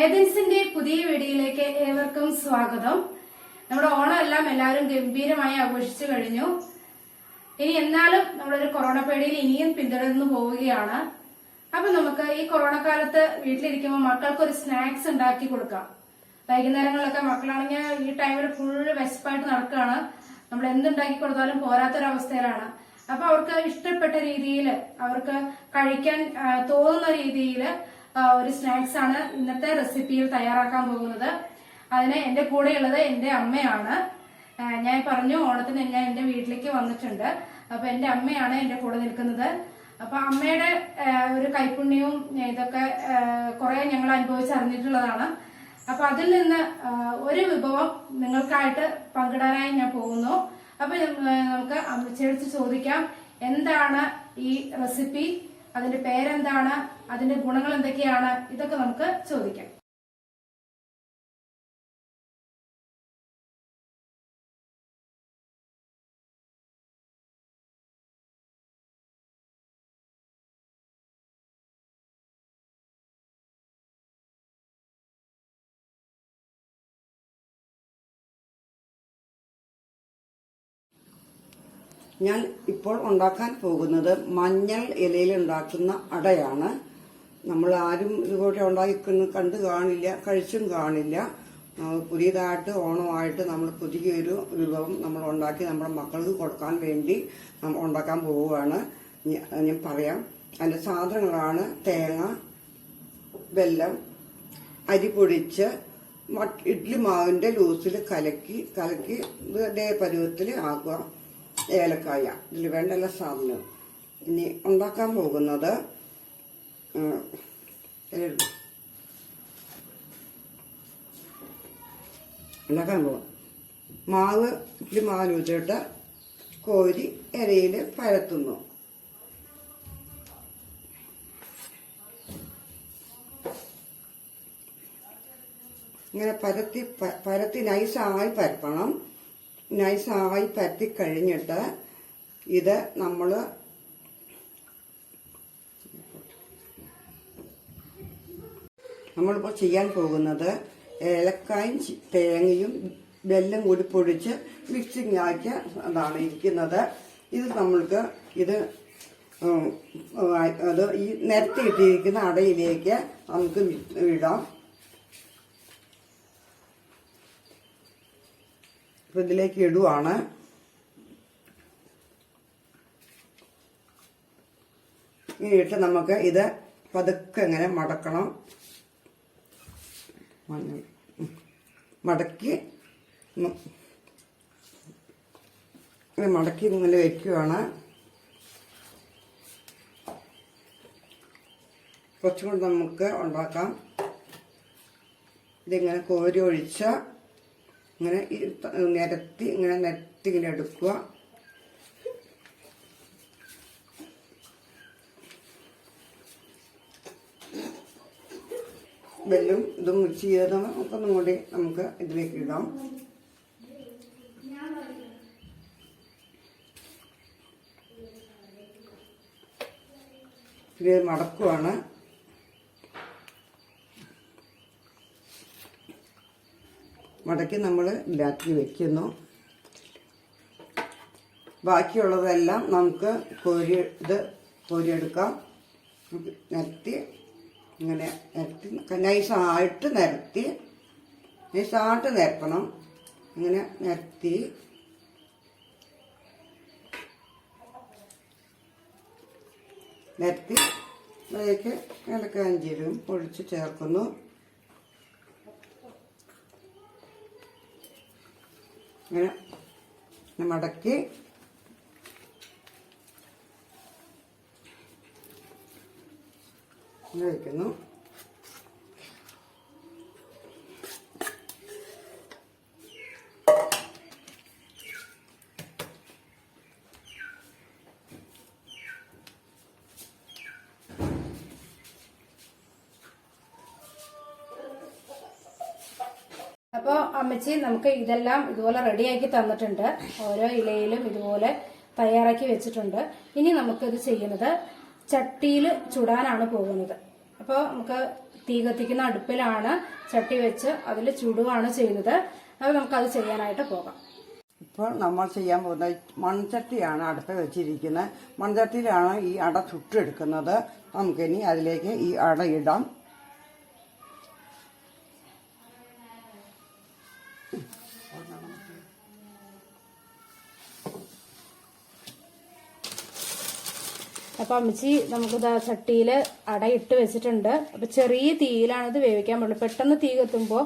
ഏതൻസിന്റെ പുതിയ വീഡിയോയിലേക്ക് ഏവർക്കും സ്വാഗതം. നമ്മുടെ ഓണം എല്ലാം എല്ലാവരും ഗംഭീരമായി ആഘോഷിച്ചു കഴിഞ്ഞു. ഇനി എന്നാലും നമ്മളൊരു കൊറോണ പേടിയിൽ ഇനിയും പിന്തുടർന്നു പോവുകയാണ്. അപ്പൊ നമുക്ക് ഈ കൊറോണ കാലത്ത് വീട്ടിലിരിക്കുമ്പോൾ മക്കൾക്ക് ഒരു സ്നാക്സ് ഉണ്ടാക്കി കൊടുക്കാം. വൈകുന്നേരങ്ങളിലൊക്കെ മക്കളാണെങ്കിൽ ഈ ടൈമിൽ ഫുള്ള് വിശപ്പായിട്ട് നടക്കുകയാണ്. നമ്മൾ എന്തുണ്ടാക്കി കൊടുത്താലും പോരാത്തൊരവസ്ഥയിലാണ്. അപ്പൊ അവർക്ക് ഇഷ്ടപ്പെട്ട രീതിയിൽ അവർക്ക് കഴിക്കാൻ തോന്നുന്ന രീതിയിൽ ഒരു സ്നാക്സ് ആണ് ഇന്നത്തെ റെസിപ്പിയിൽ തയ്യാറാക്കാൻ പോകുന്നത്. അതിന് എന്റെ കൂടെയുള്ളത് എന്റെ അമ്മയാണ്. ഞാൻ പറഞ്ഞു ഓണത്തിന് ഞാൻ എന്റെ വീട്ടിലേക്ക് വന്നിട്ടുണ്ട്. അപ്പൊ എന്റെ അമ്മയാണ് എന്റെ കൂടെ നിൽക്കുന്നത്. അപ്പൊ അമ്മയുടെ ഒരു കൈപുണ്യവും ഇതൊക്കെ കുറെ ഞങ്ങൾ അനുഭവിച്ചറിഞ്ഞിട്ടുള്ളതാണ്. അപ്പൊ അതിൽ നിന്ന് ഒരു വിഭവം നിങ്ങൾക്കായിട്ട് പങ്കിടാനായി ഞാൻ പോകുന്നു. അപ്പൊ നമുക്ക് അമ്മച്ചിയോട് ചോദിക്കാം, എന്താണ് ഈ റെസിപ്പി, അതിന്റെ പേരെന്താണ്, അതിന്റെ ഗുണങ്ങൾ എന്തൊക്കെയാണ്, ഇതൊക്കെ നമുക്ക് ചോദിക്കാം. ഞാൻ ഇപ്പോൾ ഉണ്ടാക്കാൻ പോകുന്നത് മഞ്ഞൾ ഇലയിൽ ഉണ്ടാക്കുന്ന അടയാണ്. നമ്മൾ ആരും ഇതുപോലെ ഉണ്ടാക്കി കണ്ടു കാണില്ല, കഴിച്ചും കാണില്ല. പുതിയതായിട്ട് ഓണമായിട്ട് നമ്മൾ പുതിയൊരു വിഭവം നമ്മൾ ഉണ്ടാക്കി നമ്മുടെ മക്കൾക്ക് കൊടുക്കാൻ വേണ്ടി നമ്മൾ ഉണ്ടാക്കാൻ പോവുകയാണ്. ഞാൻ പറയാം. അതിന്റെ സാധനങ്ങളാണ് തേങ്ങ, വെല്ലം, അരി പൊടിച്ച് ഇഡ്ലി മാവിന്റെ ലൂസിൽ കലക്കി ഇതേ പരുവത്തിൽ ആക്കുക. ഏലക്കായ, ഇതിൽ വേണ്ട എല്ലാ സാധനവും. ഇനി ഉണ്ടാക്കാൻ പോകുന്നത് മാവ് ഇഡ്ലി മാവ് വെച്ചിട്ട് കോരി ഇലയിൽ പരത്തുന്നു. ഇങ്ങനെ പരത്തി നൈസായി പരത്തണം. നൈസായി പരത്തി കഴിഞ്ഞിട്ട് ഇത് നമ്മളിപ്പോൾ ചെയ്യാൻ പോകുന്നത് ഏലക്കായും തേങ്ങയും വെല്ലം കൂടി പൊടിച്ച് മിക്സിങ് ആക്കിയ അതാണ് ഇരിക്കുന്നത്. ഇത് നമ്മൾക്ക് അത് ഈ നിരത്തിയിട്ടിരിക്കുന്ന അടയിലേക്ക് നമുക്ക് ഇടാം. ഇതിലേക്ക് ഇടുവാണ്. ഇട്ട് നമുക്ക് ഇത് പതുക്കെ ഇങ്ങനെ മടക്കണം. മടക്കി ഇങ്ങനെ വെക്കുകയാണ്. കുറച്ചും കൂടി നമുക്ക് ഉണ്ടാക്കാം. ഇതിങ്ങനെ കോരി ഒഴിച്ച ഇങ്ങനെ നിരത്തി ഇങ്ങനെ എടുക്കുക. വെല്ലും ഇതും മിക്സ് ചെയ്ത് ഒന്നും കൂടി നമുക്ക് ഇതിലേക്ക് ഇടാം. ഇത് മടക്കുവാണ്. മടക്കി നമ്മൾ ഇതിലാക്കി വെക്കുന്നു. ബാക്കിയുള്ളതെല്ലാം നമുക്ക് കോരിയെടുക്കാം. നിരത്തി ഇങ്ങനെ നൈസായിട്ട് നിരത്തണം. ഇങ്ങനെ നിരത്തി അതിലേക്ക് ഏലക്കാഞ്ചീരും പൊടിച്ച് ചേർക്കുന്നു. ഇങ്ങനെ മടക്കി വയ്ക്കുന്നു. അപ്പോൾ അമ്മച്ചി നമുക്ക് ഇതെല്ലാം ഇതുപോലെ റെഡിയാക്കി തന്നിട്ടുണ്ട്. ഓരോ ഇലയിലും ഇതുപോലെ തയ്യാറാക്കി വെച്ചിട്ടുണ്ട്. ഇനി നമുക്കിത് ചെയ്യുന്നത് ചട്ടിയിൽ ചുടാനാണ് പോകുന്നത്. അപ്പോൾ നമുക്ക് തീ കത്തിക്കുന്ന അടുപ്പിലാണ് ചട്ടി വെച്ച് അതിൽ ചുടുവാണ് ചെയ്യുന്നത്. അപ്പോൾ നമുക്കത് ചെയ്യാനായിട്ട് പോകാം. ഇപ്പോൾ നമ്മൾ ചെയ്യാൻ പോകുന്നത് മൺചട്ടിയാണ് അടുപ്പ് വെച്ചിരിക്കുന്നത്. മൺചട്ടിയിലാണ് ഈ അട ചുട്ടെടുക്കുന്നത്. നമുക്കിനി അതിലേക്ക് ഈ അട ഇടാം. അപ്പൊ അമ്മച്ചി നമുക്ക് ചട്ടിയിൽ അട ഇട്ട് വെച്ചിട്ടുണ്ട്. അപ്പൊ ചെറിയ തീയിലാണ് ഇത് വേവിക്കാൻ പാടുള്ളൂ. പെട്ടെന്ന് തീ കത്തുമ്പോൾ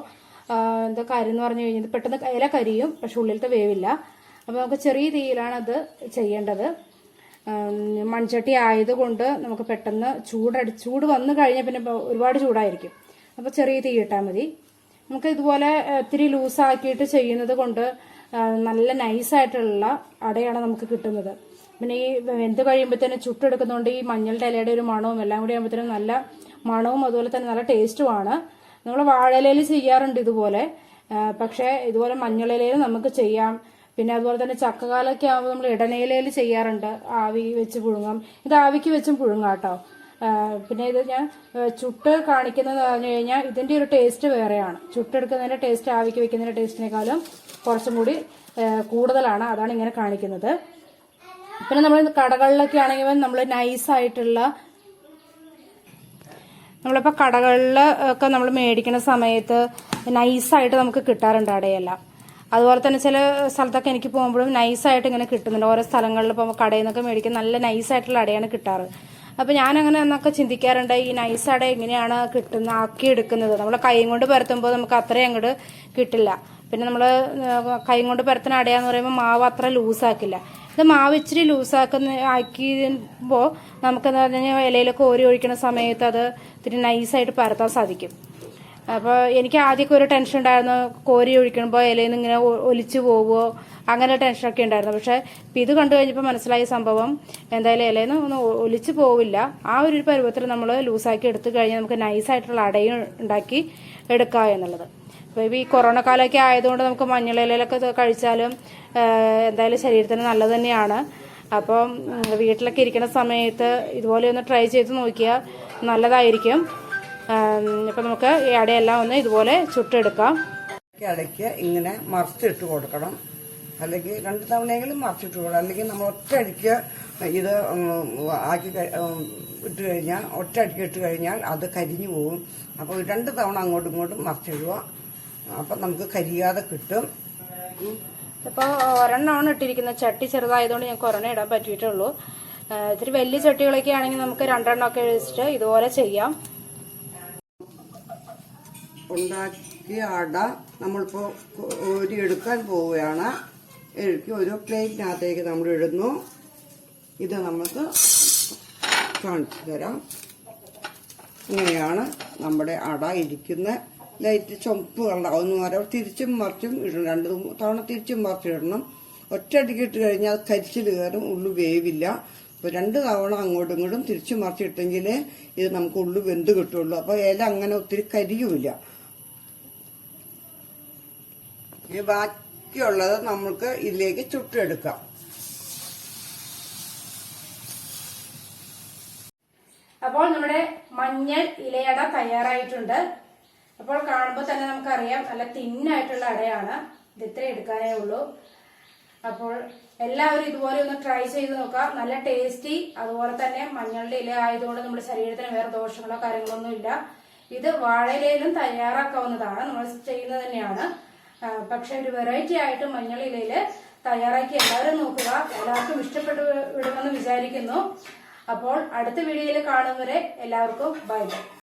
എന്താ കാര്യം എന്ന് പറഞ്ഞു കഴിഞ്ഞാൽ പെട്ടെന്ന് ഇല കരിയും, പക്ഷെ ഉള്ളിലത്തെ വേവില്ല. അപ്പൊ നമുക്ക് ചെറിയ തീയിലാണ് അത് ചെയ്യേണ്ടത്. മൺചട്ടി ആയതുകൊണ്ട് നമുക്ക് പെട്ടെന്ന് ചൂട് വന്നു കഴിഞ്ഞാൽ പിന്നെ ഒരുപാട് ചൂടായിരിക്കും. അപ്പൊ ചെറിയ തീ ഇട്ടാൽ മതി. നമുക്ക് ഇതുപോലെ ഇത്തിരി ലൂസാക്കിയിട്ട് ചെയ്യുന്നത് കൊണ്ട് നല്ല നൈസായിട്ടുള്ള അടയാണ് നമുക്ക് കിട്ടുന്നത്. പിന്നെ ഈ വെന്ത് കഴിയുമ്പോഴത്തേനും ചുട്ടെടുക്കുന്നതുകൊണ്ട് ഈ മഞ്ഞളുടെ ഇലയുടെ ഒരു മണവും എല്ലാം കൂടി ആകുമ്പോഴത്തേനും നല്ല മണവും അതുപോലെ തന്നെ നല്ല ടേസ്റ്റുമാണ്. നമ്മൾ വാഴയിലയിൽ ചെയ്യാറുണ്ട് ഇതുപോലെ, പക്ഷേ ഇതുപോലെ മഞ്ഞളിലയിൽ നമുക്ക് ചെയ്യാം. പിന്നെ അതുപോലെ തന്നെ ചക്കകാലൊക്കെ ആകുമ്പോൾ നമ്മൾ ഇടനയിലയിൽ ചെയ്യാറുണ്ട്, ആവി വെച്ച് പുഴുങ്ങാം. ഇത് ആവിക്ക് വെച്ചും പുഴുങ്ങാം കേട്ടോ. പിന്നെ ഇത് ഞാൻ ചുട്ട് കാണിക്കുന്നത് പറഞ്ഞു കഴിഞ്ഞാൽ ഇതിന്റെ ഒരു ടേസ്റ്റ് വേറെയാണ്. ചുട്ടെടുക്കുന്നതിന്റെ ടേസ്റ്റ് ആവിക്ക് വെക്കുന്നതിന്റെ ടേസ്റ്റിനേക്കാളും കുറച്ചും കൂടി കൂടുതലാണ്. അതാണ് ഇങ്ങനെ കാണിക്കുന്നത്. പിന്നെ നമ്മൾ കടകളിലൊക്കെ ആണെങ്കിൽ നമ്മൾ നൈസായിട്ടുള്ള നമ്മളിപ്പോൾ കടകളിൽ ഒക്കെ നമ്മൾ മേടിക്കുന്ന സമയത്ത് നൈസായിട്ട് നമുക്ക് കിട്ടാറുണ്ട് അടയെല്ലാം. അതുപോലെ തന്നെ ചില സ്ഥലത്തൊക്കെ എനിക്ക് പോകുമ്പോഴും നൈസായിട്ട് ഇങ്ങനെ കിട്ടുന്നുണ്ട്. ഓരോ സ്ഥലങ്ങളിൽ ഇപ്പോൾ കടയിൽ നിന്നൊക്കെ മേടിക്കുന്ന നല്ല നൈസായിട്ടുള്ള അടയാണ് കിട്ടാറ്. അപ്പോൾ ഞാനങ്ങനെ എന്നൊക്കെ ചിന്തിക്കാറുണ്ട്, ഈ നൈസ് അട എങ്ങനെയാണ് ആക്കിയെടുക്കുന്നത്. നമ്മൾ കൈ കൊണ്ട് പരത്തുമ്പോൾ നമുക്ക് അത്രയും അങ്ങോട്ട് കിട്ടില്ല. പിന്നെ നമ്മൾ കൈ കൊണ്ട് പരത്തുന്ന അടയാന്ന് പറയുമ്പോൾ മാവ് അത്ര ലൂസാക്കില്ല. ഇത് മാവ് ഇച്ചിരി ആക്കിയുമ്പോൾ നമുക്കെന്താ പറഞ്ഞു കഴിഞ്ഞാൽ ഇലയിലൊക്കെ ഓരി ഒഴിക്കുന്ന സമയത്ത് അത് ഇത്തിരി നൈസായിട്ട് പരത്താൻ സാധിക്കും. അപ്പോൾ എനിക്ക് ആദ്യമൊക്കെ ഒരു ടെൻഷൻ ഉണ്ടായിരുന്നു, കോരി ഒഴിക്കുമ്പോൾ ഇലയിൽ നിന്ന് ഇങ്ങനെ ഒലിച്ചു പോവുമോ, അങ്ങനെ ടെൻഷനൊക്കെ ഉണ്ടായിരുന്നു. പക്ഷെ ഇത് കണ്ടു കഴിഞ്ഞപ്പോൾ മനസ്സിലായ സംഭവം എന്തായാലും ഇലയിൽ നിന്ന് ഒന്നും ഒലിച്ചു പോവില്ല. ആ ഒരു പരുവത്തിൽ നമ്മൾ ലൂസാക്കി എടുത്തു കഴിഞ്ഞാൽ നമുക്ക് നൈസായിട്ടുള്ള അടയും ഉണ്ടാക്കി എടുക്കുക എന്നുള്ളത്. അപ്പോൾ ഈ കൊറോണ കാലമൊക്കെ ആയതുകൊണ്ട് നമുക്ക് മഞ്ഞളിലൊക്കെ കഴിച്ചാലും എന്തായാലും ശരീരത്തിന് നല്ലത് തന്നെയാണ്. അപ്പം വീട്ടിലൊക്കെ ഇരിക്കുന്ന സമയത്ത് ഇതുപോലെ ഒന്ന് ട്രൈ ചെയ്ത് നോക്കിയാൽ നല്ലതായിരിക്കും. അപ്പം നമുക്ക് ഈ അടയെല്ലാം ഒന്ന് ഇതുപോലെ ചുട്ടെടുക്കാം. ഇടയ്ക്ക് ഇങ്ങനെ മറിച്ചിട്ട് കൊടുക്കണം, അല്ലെങ്കിൽ 2 തവണയെങ്കിലും മറിച്ചിട്ട് കൊടുക്കണം. അല്ലെങ്കിൽ നമ്മൾ ഒറ്റയടിക്ക് ഇത് ഒറ്റയടിക്ക് ഇട്ട് കഴിഞ്ഞാൽ അത് കരിഞ്ഞു പോകും. അപ്പോൾ 2 തവണ അങ്ങോട്ടും ഇങ്ങോട്ടും മറിച്ചിടുക. അപ്പം നമുക്ക് കരിയാതെ കിട്ടും. ഇപ്പോൾ ഒരെണ്ണമാണ് ഇട്ടിരിക്കുന്നത്. ചട്ടി ചെറുതായതുകൊണ്ട് ഞങ്ങൾക്ക് ഒരെണ്ണം ഇടാൻ പറ്റിയിട്ടുള്ളൂ. ഇത്തിരി വലിയ ചട്ടികളൊക്കെ ആണെങ്കിൽ നമുക്ക് 2 എണ്ണമൊക്കെ വെച്ചിട്ട് ഇതുപോലെ ചെയ്യാം. ഉണ്ടാക്കിയ അട നമ്മളിപ്പോൾ ഒരു എടുക്കാൻ പോവുകയാണ്. ഒരു പ്ലേറ്റിനകത്തേക്ക് നമ്മൾ ഇടുന്നു. ഇത് നമുക്ക് കാണിച്ചു തരാം. ഇങ്ങനെയാണ് നമ്മുടെ അട ഇരിക്കുന്ന. ലൈറ്റ് ചുമപ്പ് കളറാവുന്ന വരെ തിരിച്ചും മറിച്ചും ഇടണം. 2 തവണ തിരിച്ചും മറിച്ചിടണം. ഒറ്റയടിക്ക് ഇട്ട് കഴിഞ്ഞാൽ അത് കരിച്ചിൽ കയറും, ഉള്ളു വേവില്ല. അപ്പോൾ 2 തവണ അങ്ങോട്ടും ഇങ്ങോട്ടും തിരിച്ചു മറിച്ചിട്ടെങ്കിൽ ഇത് നമുക്ക് ഉള്ളു വെന്ത് കിട്ടുള്ളൂ. അപ്പോൾ ഇല അങ്ങനെ ഒത്തിരി കരിയുമില്ല. ഇനി ബാക്കിയുള്ളത് നമുക്ക് ഇതിലേക്ക് ചുട്ടെടുക്കാം. അപ്പോൾ നമ്മുടെ മഞ്ഞൾ ഇലയട തയ്യാറായിട്ടുണ്ട്. അപ്പോൾ കാണുമ്പോൾ തന്നെ നമുക്കറിയാം നല്ല തിന്നായിട്ടുള്ള അടയാണ്. ഇത് ഇത്ര എടുക്കാനേ ഉള്ളൂ. അപ്പോൾ എല്ലാവരും ഇതുപോലെ ഒന്ന് ട്രൈ ചെയ്ത് നോക്കാം. നല്ല ടേസ്റ്റി, അതുപോലെ തന്നെ മഞ്ഞളുടെ ഇല ആയതുകൊണ്ട് നമ്മുടെ ശരീരത്തിന് വേറെ ദോഷങ്ങളോ കാര്യങ്ങളൊന്നും ഇല്ല. ഇത് വാഴയിലയിലും തയ്യാറാക്കാവുന്നതാണ്, നമ്മൾ ചെയ്യുന്നത് തന്നെയാണ്. പക്ഷെ ഒരു വെറൈറ്റി ആയിട്ട് മഞ്ഞൾ ഇലയിൽ തയ്യാറാക്കി എല്ലാവരും നോക്കുക. എല്ലാവർക്കും ഇഷ്ടപ്പെട്ടു വിടുമെന്ന് വിചാരിക്കുന്നു. അപ്പോൾ അടുത്ത വീഡിയോയിൽ കാണും വരെ എല്ലാവർക്കും ബൈ ബൈ.